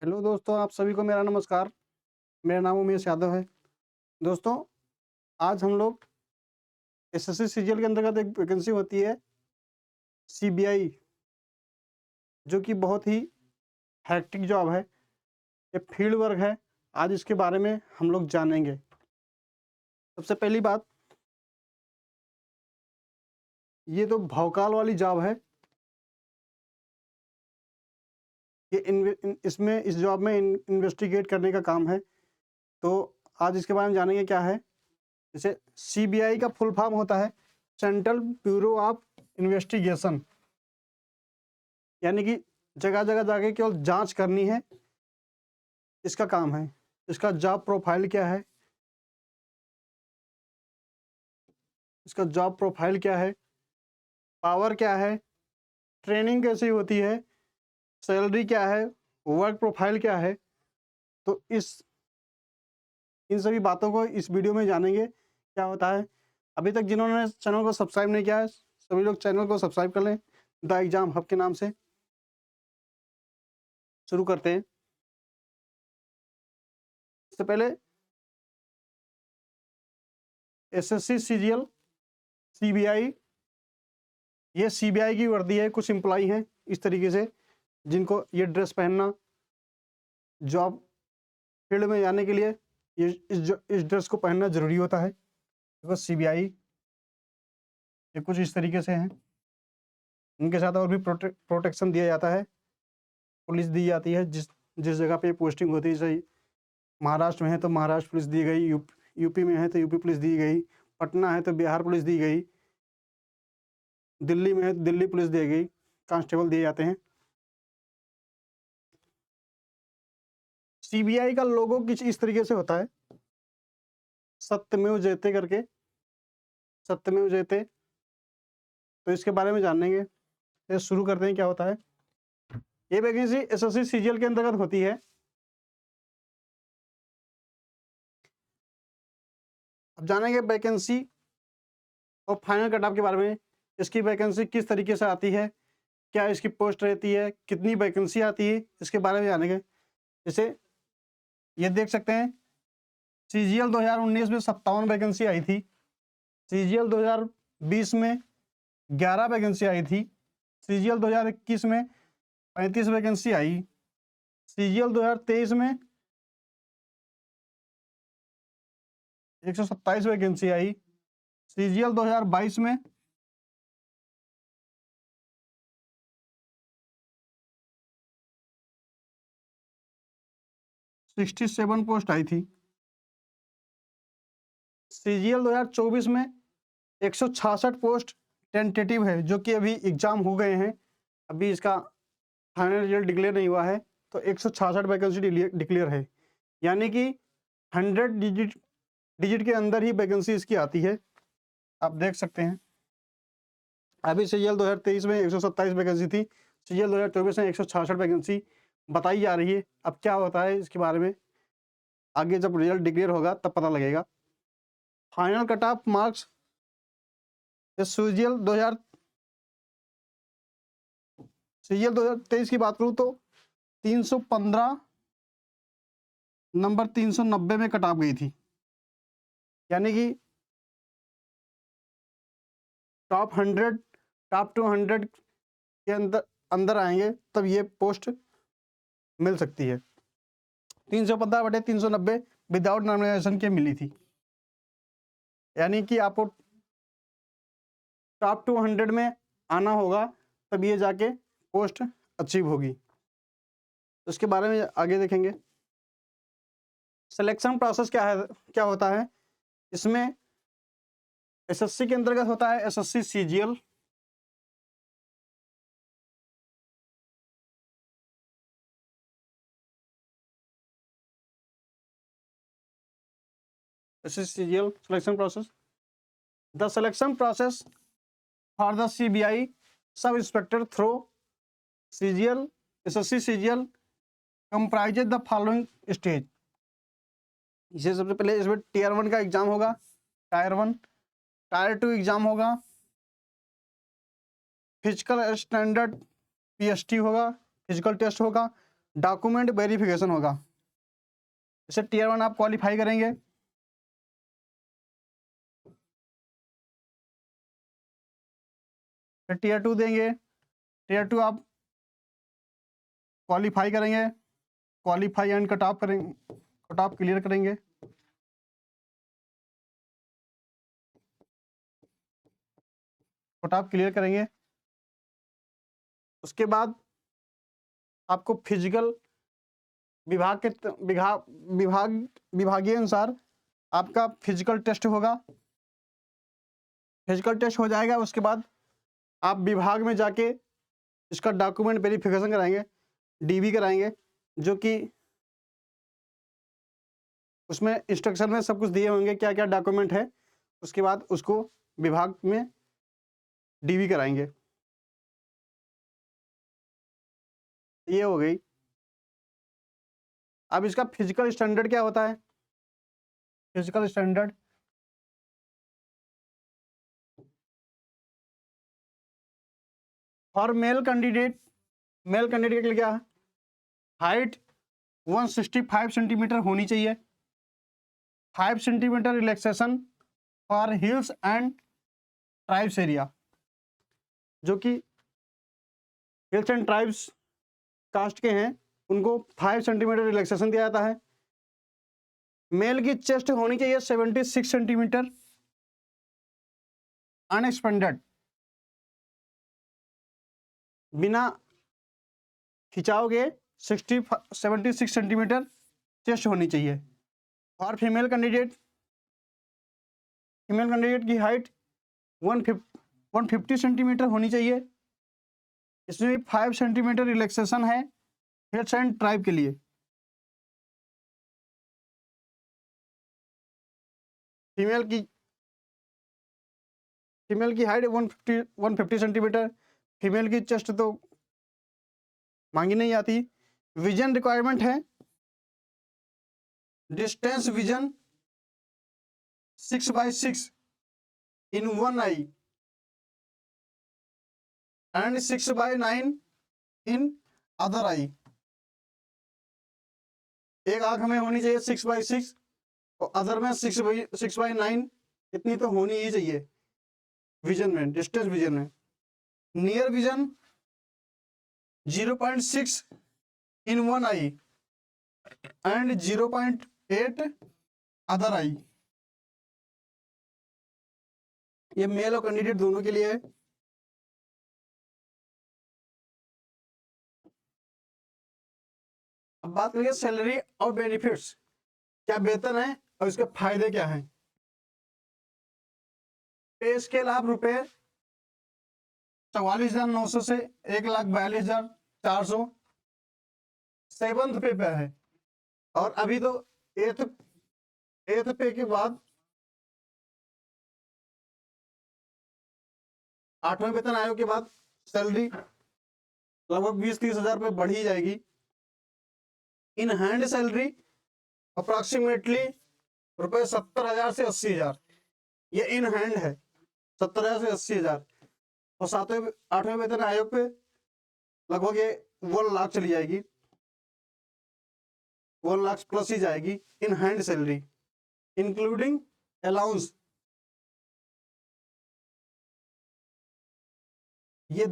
Hello दोस्तों, आप सभी को मेरा नमस्कार। मेरा नाम उमेश यादव है। दोस्तों, आज हम लोग एसएससी सीजीएल के अंतर्गत एक वैकेंसी होती है सीबीआई, जो कि बहुत ही हेक्टिक जॉब है। ये फील्ड वर्क है। आज इसके बारे में हम लोग जानेंगे। सबसे पहली बात, ये तो भौकाल वाली जॉब है। ये इसमें इस जॉब में इन्वेस्टिगेट करने का काम है। तो आज इसके बारे में जानेंगे क्या है। जैसे सीबीआई का फुल फॉर्म होता है सेंट्रल ब्यूरो ऑफ इन्वेस्टिगेशन, यानी कि जगह जगह जाके केवल जांच करनी है, इसका काम है। इसका जॉब प्रोफाइल क्या है, इसका जॉब प्रोफाइल क्या है, पावर क्या है, ट्रेनिंग कैसी होती है, सैलरी क्या है, वर्क प्रोफाइल क्या है। तो इन सभी बातों को इस वीडियो में जानेंगे क्या होता है। अभी तक जिन्होंने चैनल को सब्सक्राइब नहीं किया है, सभी लोग चैनल को सब्सक्राइब कर लें। द एग्जाम हब के नाम से शुरू करते हैं। इससे पहले एसएससी सीजीएल सीबीआई, ये सीबीआई की वर्दी है। कुछ एम्प्लॉई हैं इस तरीके से जिनको ये ड्रेस पहनना, जॉब फील्ड में जाने के लिए ये इस ड्रेस को पहनना जरूरी होता है। देखो सीबीआई, ये कुछ इस तरीके से हैं। इनके साथ और भी प्रोटेक्शन दिया जाता है। पुलिस दी जाती है जिस जिस जगह पे पोस्टिंग होती है। जैसे महाराष्ट्र में है तो महाराष्ट्र पुलिस दी गई, यूपी में है तो यूपी पुलिस दी गई, पटना है तो बिहार पुलिस दी गई, दिल्ली में है तो दिल्ली पुलिस दी गई, कांस्टेबल दिए जाते हैं। सीबीआई का लोगो कुछ इस तरीके से होता है, सत्यमेव जयते करके, सत्यमेव जयते। तो इसके बारे में जानेंगे। ये शुरू करते हैं क्या होता है। ये वैकेंसी एसएससी सीजीएल के अंतर्गत होती है। अब जानेंगे वैकेंसी और फाइनल कट ऑफ के बारे में। इसकी वैकेंसी किस तरीके से आती है, क्या इसकी पोस्ट रहती है, कितनी वैकेंसी आती है, इसके बारे में जानेंगे। जैसे ये देख सकते हैं, सीजीएल 2019 में 57 वैकेंसी आई थी। सीजीएल 2020 में 11 वैकेंसी आई थी। सीजीएल 2021 में 35 वैकेंसी आई। सीजीएल 2023 में 127 वैकेंसी आई। सीजीएल 2022 में 67 पोस्ट आई थी। सीजीएल 2024 में 166 पोस्ट टेंटेटिव है, जो कि अभी एग्जाम हो गए हैं। अभी इसका फाइनल रिजल्ट डिक्लेयर नहीं हुआ है। तो 166 वैकेंसी डिक्लेयर है, यानी कि 100 डिजिट के अंदर ही वैकेंसी इसकी आती है। आप देख सकते हैं, अभी सीजीएल 2023 में 127 वैकेंसी थी। सीजीएल 2024 में 166 वैकेंसी बताई जा रही है। अब क्या होता है इसके बारे में आगे जब रिजल्ट डिक्लेयर होगा तब पता लगेगा। Final cut off marks CGL 2023 की बात करूं तो 315 नंबर 390 में कट ऑफ गई थी, यानी कि टॉप 100 टॉप 200 के अंदर अंदर आएंगे तब ये पोस्ट मिल सकती है। 315/390 विदाउट नॉमिनेशन के मिली थी, यानी कि आपको टॉप 200 में आना होगा तब ये जाके पोस्ट अचीव होगी। इसके बारे में आगे देखेंगे। सिलेक्शन प्रोसेस क्या है, क्या होता है इसमें। एसएससी के अंतर्गत होता है SSC CGL. SSC CGL selection process, the selection process for the CBI sub inspector through CGL SSC CGL comprises the following stage. इसे सबसे पहले इसमें टीयर 1 का एग्जाम होगा, टायर 1, टायर 2 एग्जाम होगा, फिजिकल स्टैंडर्ड पीएसटी होगा, फिजिकल टेस्ट होगा, document verification होगा। जैसे टीयर 1 आप क्वालिफाई करेंगे, फिर टीयर 2 देंगे, टीयर 2 आप क्वालिफाई करेंगे, क्वालिफाई एंड कट ऑफ करेंगे, कट ऑफ क्लियर करेंगे, कट ऑफ क्लियर करेंगे। उसके बाद आपको फिजिकल विभाग के विभागीय अनुसार आपका फिजिकल टेस्ट होगा। फिजिकल टेस्ट हो जाएगा, उसके बाद आप विभाग में जाके इसका डॉक्यूमेंट वेरिफिकेशन कराएंगे, डीवी कराएंगे, जो कि उसमें इंस्ट्रक्शन में सब कुछ दिए होंगे क्या क्या डॉक्यूमेंट है। उसके बाद उसको विभाग में डीवी कराएंगे। ये हो गई। अब इसका फिजिकल स्टैंडर्ड क्या होता है? Physical standard for male candidate के लिए क्या है? हाइट 165 सेंटीमीटर होनी चाहिए, 5 centimetre relaxation for hills and tribes area, जो कि हिल्स एंड ट्राइब्स कास्ट के हैं उनको 5 सेंटीमीटर रिलैक्सेशन दिया जाता है। मेल की चेस्ट होनी चाहिए 76 सेंटीमीटर अनएक्सपेंडेड, बिना खिंचाव के 76 सेंटीमीटर चेस्ट होनी चाहिए। और फीमेल कैंडिडेट की हाइट 150 सेंटीमीटर होनी चाहिए। इसमें 5 सेंटीमीटर रिलैक्सेशन है हिल्स एंड ट्राइब के लिए। फीमेल की हाइट 150 सेंटीमीटर। फीमेल की चेस्ट तो मांगी नहीं आती। विजन रिक्वायरमेंट है distance vision 6/6 in one I and 6/9 in other I. एक आंख में होनी चाहिए 6/6 और अदर में 6/9, इतनी तो होनी ही चाहिए विजन में, डिस्टेंस विजन में। Near vision 0.6 in one I and 0.8 other I. ये मेल और कैंडिडेट दोनों के लिए है। अब बात करेंगे सैलरी और बेनिफिट्स, क्या वेतन है और इसके फायदे क्या हैं। पे स्केल आप रुपए 44,900 से 1,42,400 7th पे है। और अभी तो 8th पे के बाद 8वें वेतन आयोग के बाद सैलरी लगभग 20-30 हजार रुपये बढ़ ही जाएगी। इन हैंड सैलरी अप्रोक्सीमेटली रुपए 70,000 से 80,000, ये इन हैंड है 70,000 से 80,000। और 8वें वेतन आयोग पे लगभग ये 1 लाख चली जाएगी, 1 लाख प्लस ही जाएगी in hand salary including allowance. ये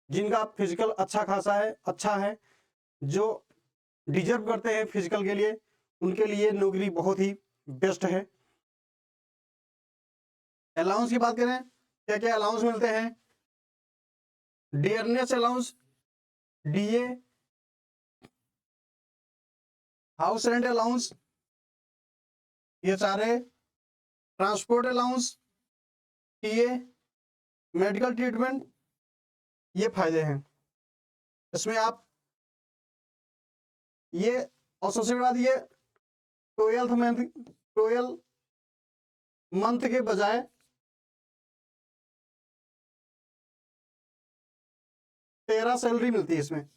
जिनका फिजिकल अच्छा खासा है, अच्छा है, जो डिजर्व करते हैं फिजिकल के लिए, उनके लिए नौकरी बहुत ही बेस्ट है। अलाउंस की बात करें, क्या क्या अलाउंस मिलते हैं? Dearness allowance, DA, house rent allowance, ये सारे, transport allowance, TA, medical treatment, ये फायदे हैं इसमें। आप ये और सबसे बड़ी बात, ये 12 मंथ के बजाय 13 सैलरी मिलती है इसमें।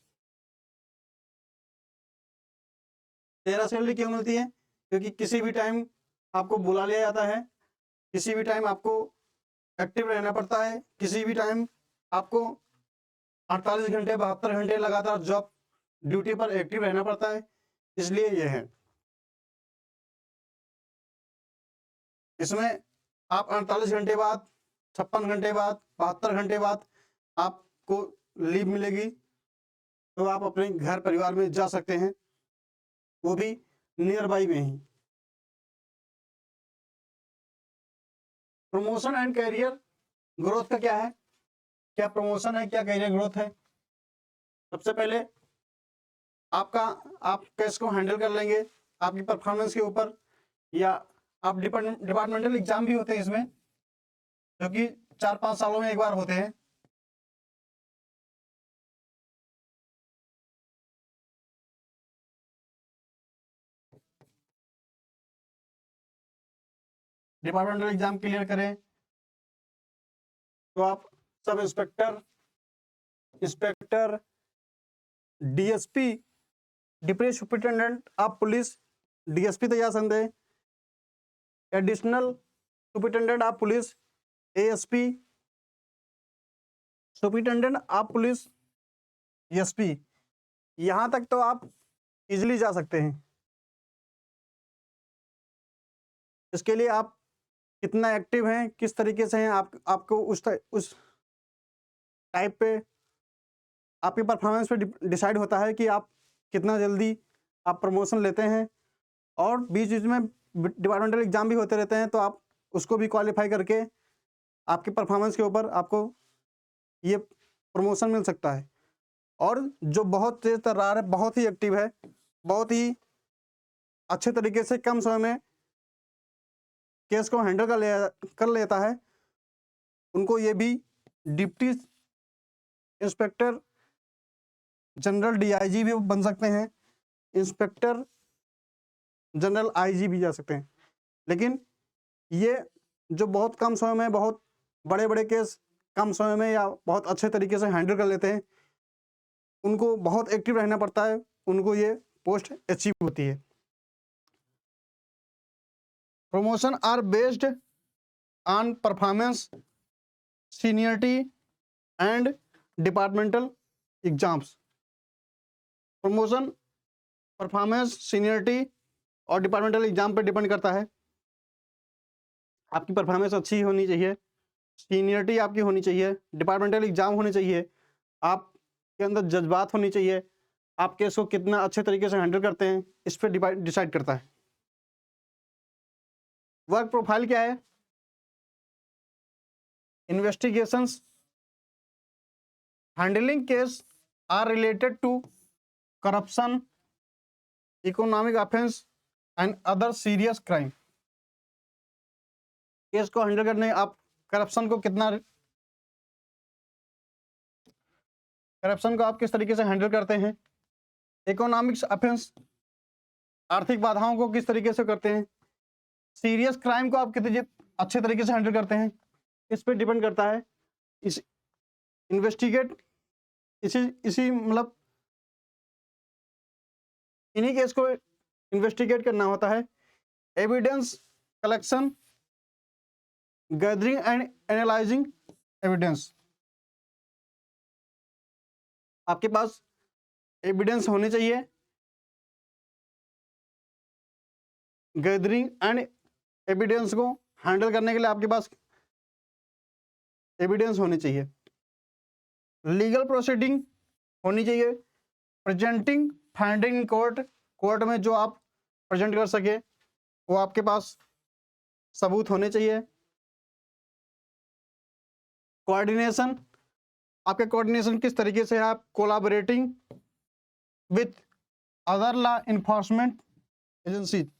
13 सैलरी क्यों मिलती है? क्योंकि किसी भी टाइम आपको बुला लिया जाता है, किसी भी टाइम आपको एक्टिव रहना पड़ता है, किसी भी टाइम आपको 48 घंटे 72 घंटे लगातार जॉब ड्यूटी पर एक्टिव रहना पड़ता है, इसलिए ये है। इसमें आप 48 घंटे बाद, 56 घंटे बाद, 72 घंटे बाद आपको लीव मिलेगी, तो आप अपने घर परिवार में जा सकते हैं, वो भी नियर बाई में ही। प्रमोशन एंड कैरियर ग्रोथ का क्या है, क्या प्रमोशन है, क्या कैरियर ग्रोथ है। सबसे पहले आप केस को हैंडल कर लेंगे आपकी परफॉर्मेंस के ऊपर, या आप डिपार्टमेंटल एग्जाम भी होते हैं इसमें, जो कि 4-5 सालों में एक बार होते हैं। डिपार्टमेंटल एग्जाम क्लियर करें तो आप sub inspector, inspector, DSP, deputy superintendent of police, DSP तक जा सकते हैं। Additional superintendent of police, ASP, superintendent of police, SP, यहां तक तो आप इजीली जा सकते हैं। इसके लिए आप कितना एक्टिव हैं, किस तरीके से हैं, आपको उस टाइप पे आपकी परफॉर्मेंस पे डिसाइड होता है कि आप कितना जल्दी आप प्रमोशन लेते हैं। और बीच बीच में डिपार्टमेंटल एग्जाम भी होते रहते हैं, तो आप उसको भी क्वालिफाई करके आपकी परफॉर्मेंस के ऊपर आपको ये प्रमोशन मिल सकता है। और जो बहुत तेज तर्रार है, बहुत ही एक्टिव है, बहुत ही अच्छे तरीके से कम समय में केस को हैंडल कर लेता है, उनको ये भी डिप्टी इंस्पेक्टर जनरल डीआईजी भी बन सकते हैं, इंस्पेक्टर जनरल आईजी भी जा सकते हैं। लेकिन ये जो बहुत कम समय में बहुत बड़े बड़े केस कम समय में या बहुत अच्छे तरीके से हैंडल कर लेते हैं, उनको बहुत एक्टिव रहना पड़ता है, उनको ये पोस्ट अचीव होती है। Promotion are based on performance, seniority and departmental exams. Promotion performance, seniority और डिपार्टमेंटल एग्जाम पर डिपेंड करता है। आपकी परफॉर्मेंस अच्छी होनी चाहिए, सीनियरिटी आपकी होनी चाहिए, डिपार्टमेंटल एग्जाम होने चाहिए, आपके अंदर जज्बात होनी चाहिए, आप केस को कितना अच्छे तरीके से हैंडल करते हैं, इस पर डिसाइड करता है। वर्क प्रोफाइल क्या है, investigations handling case are related to corruption, economic offence and other serious crime. Case को हैंडल करने आप करप्शन को आप किस तरीके से हैंडल करते हैं, इकोनॉमिक्स ऑफेंस आर्थिक बाधाओं को किस तरीके से करते हैं, सीरियस क्राइम को आप कितने अच्छे तरीके से हैंडल करते हैं, इस पे डिपेंड करता है। इस इन्वेस्टिगेट इसी मतलब इन्हीं केस को इन्वेस्टिगेट करना होता है। Evidence collection, gathering and analysing evidence, आपके पास एविडेंस होने चाहिए, गैदरिंग एंड एविडेंस को हैंडल करने के लिए आपके पास एविडेंस होनी चाहिए, लीगल प्रोसीडिंग होनी चाहिए, presenting finding in court, court में जो आप प्रेजेंट कर सके वो आपके पास सबूत होने चाहिए, कोऑर्डिनेशन, आपके कोऑर्डिनेशन किस तरीके से आप collaborating with other law enforcement agency,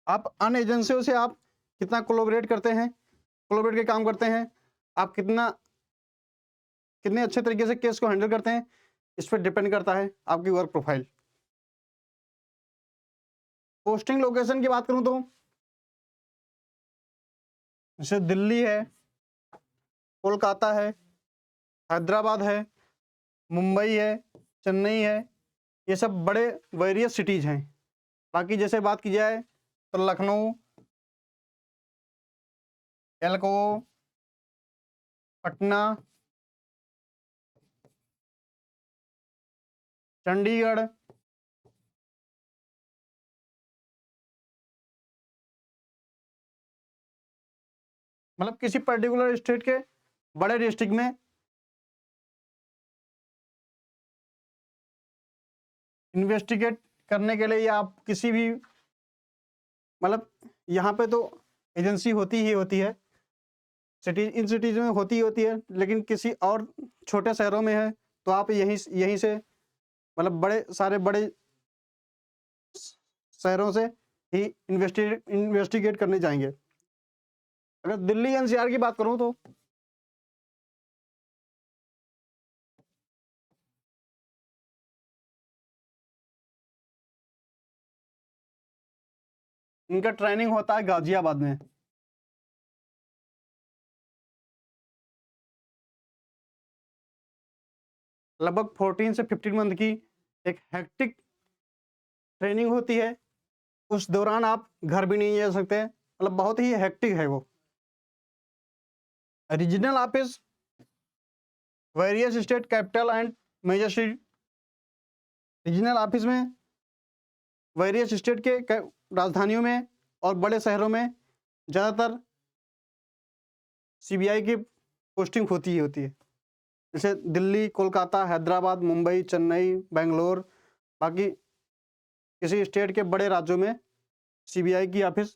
आप अन्य एजेंसियों से आप कितना कोलैबोरेट करते हैं, कोलैबोरेट के काम करते हैं, आप कितने अच्छे तरीके से केस को हैंडल करते हैं, इस पर डिपेंड करता है आपकी वर्क प्रोफाइल। पोस्टिंग लोकेशन की बात करूं तो जैसे दिल्ली है, कोलकाता है, हैदराबाद है, मुंबई है, चेन्नई है, ये सब बड़े वेरियस सिटीज हैं। बाकी जैसे बात की जाए तो लखनऊ, एलको, पटना, चंडीगढ़, मतलब किसी पर्टिकुलर स्टेट के बड़े डिस्ट्रिक्ट में इन्वेस्टिगेट करने के लिए, या आप किसी भी, मतलब यहाँ पे तो एजेंसी होती ही होती है, सिटी, इन सिटीज में होती ही होती है, लेकिन किसी और छोटे शहरों में है तो आप यहीं से, मतलब बड़े शहरों से ही इन्वेस्टिगेट करने जाएंगे। अगर दिल्ली एनसीआर की बात करूं तो इनका ट्रेनिंग होता है गाजियाबाद में। लगभग 14 से 15 मंथ की एक हेक्टिक ट्रेनिंग होती है। उस दौरान आप घर भी नहीं जा सकते, मतलब बहुत ही हेक्टिक है वो। Regional office, various state capital and major city. Regional office में वेरियस स्टेट के राजधानियों में और बड़े शहरों में ज़्यादातर सीबीआई की पोस्टिंग होती ही होती है, जैसे दिल्ली, कोलकाता, हैदराबाद, मुंबई, चेन्नई, बेंगलोर, बाकी किसी स्टेट के बड़े राज्यों में सीबीआई की ऑफिस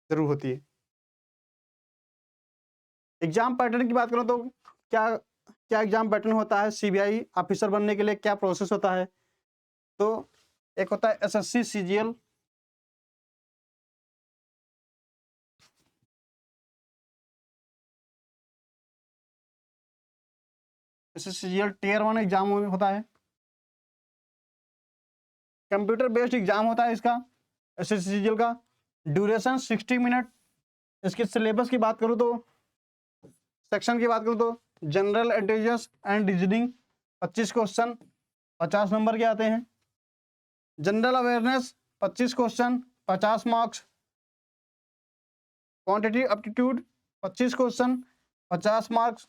जरूर होती है। एग्जाम पैटर्न की बात करूं तो क्या क्या एग्जाम पैटर्न होता है, सीबीआई ऑफिसर बनने के लिए क्या प्रोसेस होता है। तो एक होता है SSC CGL, SSC CGL tier 1 exam होता है, कंप्यूटर बेस्ड एग्जाम होता है इसका एसएससी सीजीएल का। Duration 60 minute. इसके सिलेबस की बात करूं तो, सेक्शन की बात करूं तो general intelligence and reasoning 25 question 50 number के आते हैं। General awareness 25 question 50 marks. Quantity aptitude 25 question 50 marks.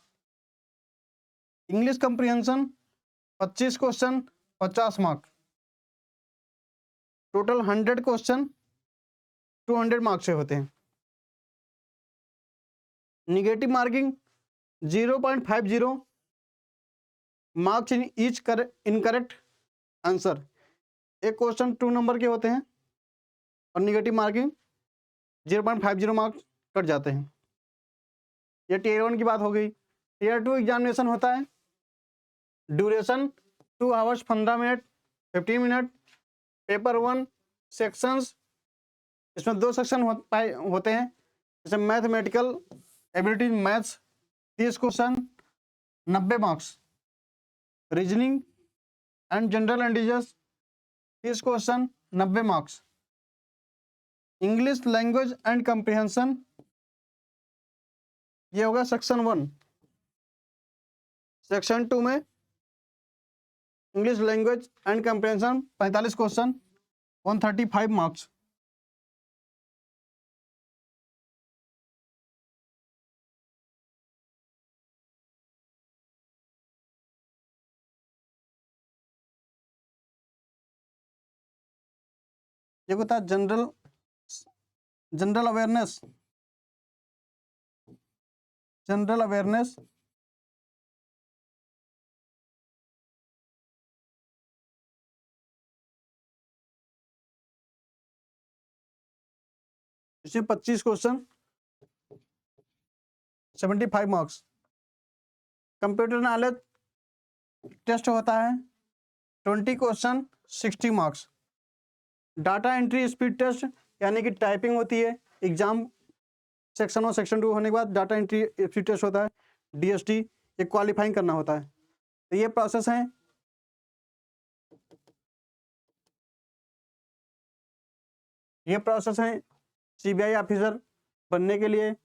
English comprehension 25 question 50 marks. Total 100 question 200 marks से होते हैं। Negative marking 0.50 marks in each incorrect answer. एक क्वेश्चन 2 नंबर के होते हैं और निगेटिव मार्किंग 0.50 मार्क्स कट जाते हैं। ये टियर 1 की बात हो गई। टियर 2 एग्जामिनेशन होता है, duration 2 hours 15 minute 15 minute. Paper 1 sections, इसमें 2 सेक्शन होते हैं, जैसे mathematical ability maths 30 question 90 marks. Reasoning and general intelligence 30 question 90 marks. English language and comprehension, ये होगा सेक्शन 1। सेक्शन 2 में English language and comprehension 45 question 135 marks. ये होता है जनरल अवेयरनेस। जनरल अवेयरनेस इसमें 25 question 75 marks. Computer knowledge test होता है 20 question 60 marks. Data entry speed test, यानी कि टाइपिंग होती है। एग्जाम सेक्शन 1 सेक्शन 2 होने के बाद डाटा एंट्री स्पीड टेस्ट होता है, डीएसटी, ये क्वालिफाइंग करना होता है। तो ये प्रोसेस है। ये प्रोसेस है सीबीआई ऑफिसर बनने के लिए।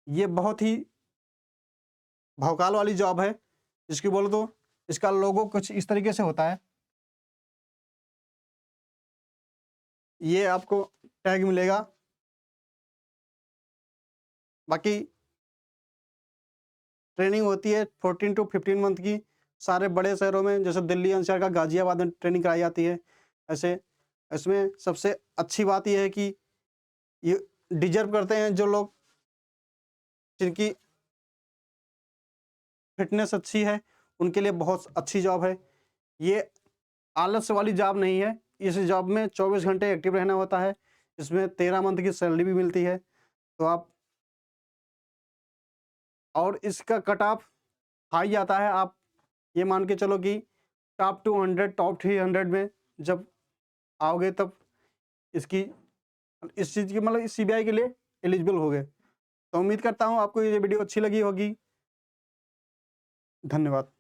ये बहुत ही भौकाल वाली जॉब है, जिसकी बोलो तो इसका लोगो कुछ इस तरीके से होता है। ये आपको टैग मिलेगा। बाकी ट्रेनिंग होती है 14 to 15 मंथ की। सारे बड़े शहरों में जैसे दिल्ली एनसीआर का गाजियाबाद में ट्रेनिंग कराई जाती है। ऐसे इसमें सबसे अच्छी बात ये है कि ये डिजर्व करते हैं जो लोग जिनकी फिटनेस अच्छी है, उनके लिए बहुत अच्छी जॉब है। ये आलस वाली जॉब नहीं है। इस जॉब में 24 घंटे एक्टिव रहना होता है। इसमें 13 मंथ की सैलरी भी मिलती है। तो आप और इसका कट ऑफ हाई आता है। आप ये मान के चलो कि टॉप 200 टॉप 300 में जब आओगे तब इसकी इस चीज़ की मतलब इस सीबीआई के लिए एलिजिबल हो गए। तो उम्मीद करता हूँ आपको ये वीडियो अच्छी लगी होगी। धन्यवाद।